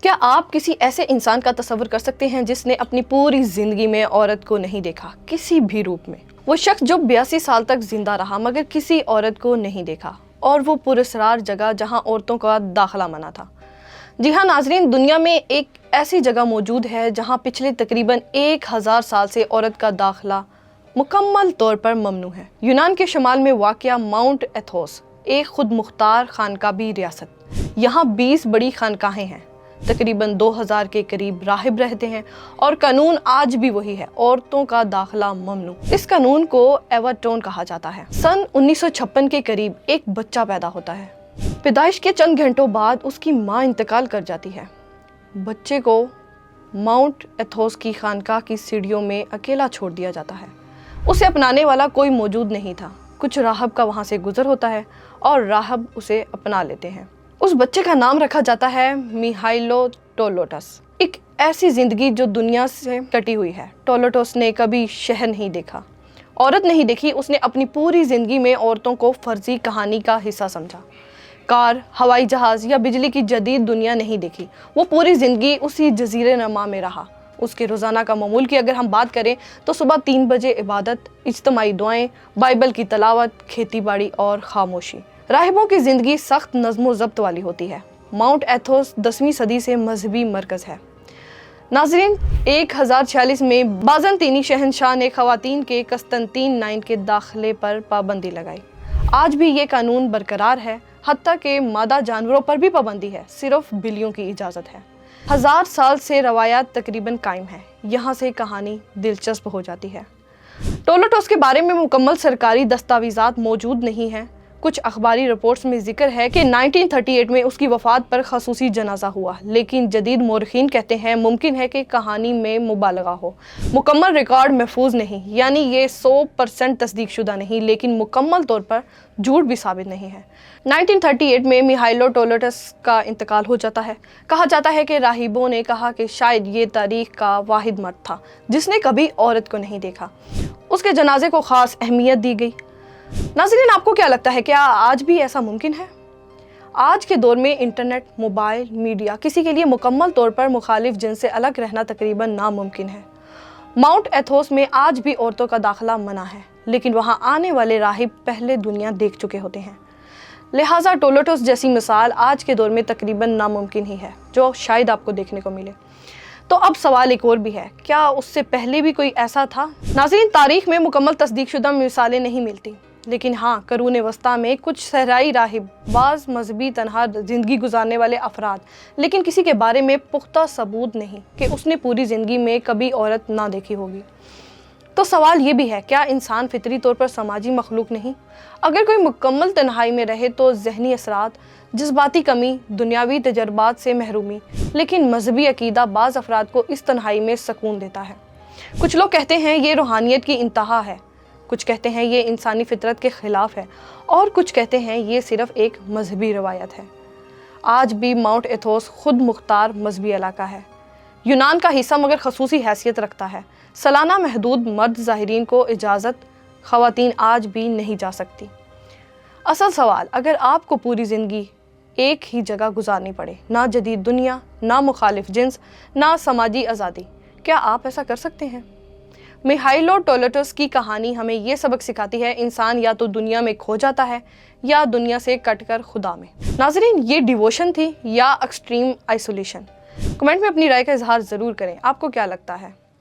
کیا آپ کسی ایسے انسان کا تصور کر سکتے ہیں جس نے اپنی پوری زندگی میں عورت کو نہیں دیکھا کسی بھی روپ میں؟ وہ شخص جو 82 سال تک زندہ رہا مگر کسی عورت کو نہیں دیکھا، اور وہ پراسرار جگہ جہاں عورتوں کا داخلہ منع تھا۔ جی ہاں ناظرین، دنیا میں ایک ایسی جگہ موجود ہے جہاں پچھلے تقریباً 1000 سال سے عورت کا داخلہ مکمل طور پر ممنوع ہے۔ یونان کے شمال میں واقع ماؤنٹ ایتھوس ایک خود مختار خانقاہی ریاست۔ یہاں 20 بڑی خانقاہیں ہیں، تقریباً 2000 کے قریب راہب رہتے ہیں، اور قانون آج بھی وہی ہے، عورتوں کا داخلہ ممنوع۔ اس قانون کو ایورٹون کہا جاتا ہے۔ سن 1956 کے قریب ایک بچہ پیدا ہوتا ہے۔ پیدائش کے چند گھنٹوں بعد اس کی ماں انتقال کر جاتی ہے۔ بچے کو ماؤنٹ ایتھوس کی خانقاہ کی سیڑھیوں میں اکیلا چھوڑ دیا جاتا ہے۔ اسے اپنانے والا کوئی موجود نہیں تھا۔ کچھ راہب کا وہاں سے گزر ہوتا ہے اور راہب اسے اپنا لیتے ہیں۔ اس بچے کا نام رکھا جاتا ہے میخائیلو ٹولوٹس۔ ایک ایسی زندگی جو دنیا سے کٹی ہوئی ہے۔ ٹولوٹس نے کبھی شہر نہیں دیکھا، عورت نہیں دیکھی۔ اس نے اپنی پوری زندگی میں عورتوں کو فرضی کہانی کا حصہ سمجھا۔ کار، ہوائی جہاز یا بجلی کی جدید دنیا نہیں دیکھی۔ وہ پوری زندگی اسی جزیرے نما میں رہا۔ اس کے روزانہ کا معمول کی اگر ہم بات کریں تو صبح 3 بجے عبادت، اجتماعی دعائیں، بائبل کی تلاوت، کھیتی باڑی اور خاموشی۔ راہبوں کی زندگی سخت نظم و ضبط والی ہوتی ہے۔ ماؤنٹ ایتھوس 10ویں صدی سے مذہبی مرکز ہے۔ ناظرین، 1046 میں بازنطینی شہنشاہ نے خواتین کے قسطنطین نائن کے داخلے پر پابندی لگائی۔ آج بھی یہ قانون برقرار ہے، حتیٰ کہ مادہ جانوروں پر بھی پابندی ہے، صرف بلیوں کی اجازت ہے۔ 1000 سال سے روایات تقریباً قائم ہے۔ یہاں سے کہانی دلچسپ ہو جاتی ہے۔ ٹولوٹس کے بارے میں مکمل سرکاری دستاویزات موجود نہیں ہیں۔ کچھ اخباری رپورٹس میں ذکر ہے کہ 1938 میں اس کی وفات پر خصوصی جنازہ ہوا، لیکن جدید مورخین کہتے ہیں ممکن ہے کہ کہانی میں مبالغہ ہو۔ مکمل ریکارڈ محفوظ نہیں، یعنی یہ 100% تصدیق شدہ نہیں، لیکن مکمل طور پر جھوٹ بھی ثابت نہیں ہے۔ 1938 میں میخائیلو ٹولوٹس کا انتقال ہو جاتا ہے۔ کہا جاتا ہے کہ راہبوں نے کہا کہ شاید یہ تاریخ کا واحد مرد تھا جس نے کبھی عورت کو نہیں دیکھا۔ اس کے جنازے کو خاص اہمیت دی گئی۔ ناظرین، آپ کو کیا لگتا ہے، کیا آج بھی ایسا ممکن ہے؟ آج کے دور میں انٹرنیٹ، موبائل، میڈیا کسی کے لیے مکمل طور پر مخالف جنس سے الگ رہنا تقریباً ناممکن ہے۔ ماؤنٹ ایتھوس میں آج بھی عورتوں کا داخلہ منع ہے، لیکن وہاں آنے والے راہب پہلے دنیا دیکھ چکے ہوتے ہیں۔ لہٰذا ٹولوٹس جیسی مثال آج کے دور میں تقریباً ناممکن ہی ہے، جو شاید آپ کو دیکھنے کو ملے۔ تو اب سوال ایک اور بھی ہے، کیا اس سے پہلے بھی کوئی ایسا تھا؟ ناظرین، تاریخ میں مکمل تصدیق شدہ مثالیں نہیں ملتی، لیکن ہاں، قرون وسطیٰ میں کچھ صحرائی راہب، بعض مذہبی تنہا زندگی گزارنے والے افراد، لیکن کسی کے بارے میں پختہ ثبوت نہیں کہ اس نے پوری زندگی میں کبھی عورت نہ دیکھی ہوگی۔ تو سوال یہ بھی ہے، کیا انسان فطری طور پر سماجی مخلوق نہیں؟ اگر کوئی مکمل تنہائی میں رہے تو ذہنی اثرات، جذباتی کمی، دنیاوی تجربات سے محرومی، لیکن مذہبی عقیدہ بعض افراد کو اس تنہائی میں سکون دیتا ہے۔ کچھ لوگ کہتے ہیں یہ روحانیت کی انتہا ہے، کچھ کہتے ہیں یہ انسانی فطرت کے خلاف ہے، اور کچھ کہتے ہیں یہ صرف ایک مذہبی روایت ہے۔ آج بھی ماؤنٹ ایتھوس خود مختار مذہبی علاقہ ہے، یونان کا حصہ مگر خصوصی حیثیت رکھتا ہے۔ سالانہ محدود مرد زائرین کو اجازت، خواتین آج بھی نہیں جا سکتی۔ اصل سوال، اگر آپ کو پوری زندگی ایک ہی جگہ گزارنی پڑے، نہ جدید دنیا، نہ مخالف جنس، نہ سماجی آزادی، کیا آپ ایسا کر سکتے ہیں؟ میخائیلو ٹولوٹس کی کہانی ہمیں یہ سبق سکھاتی ہے، انسان یا تو دنیا میں کھو جاتا ہے یا دنیا سے کٹ کر خدا میں۔ ناظرین، یہ ڈیووشن تھی یا ایکسٹریم آئسولیشن؟ کمنٹ میں اپنی رائے کا اظہار ضرور کریں، آپ کو کیا لگتا ہے؟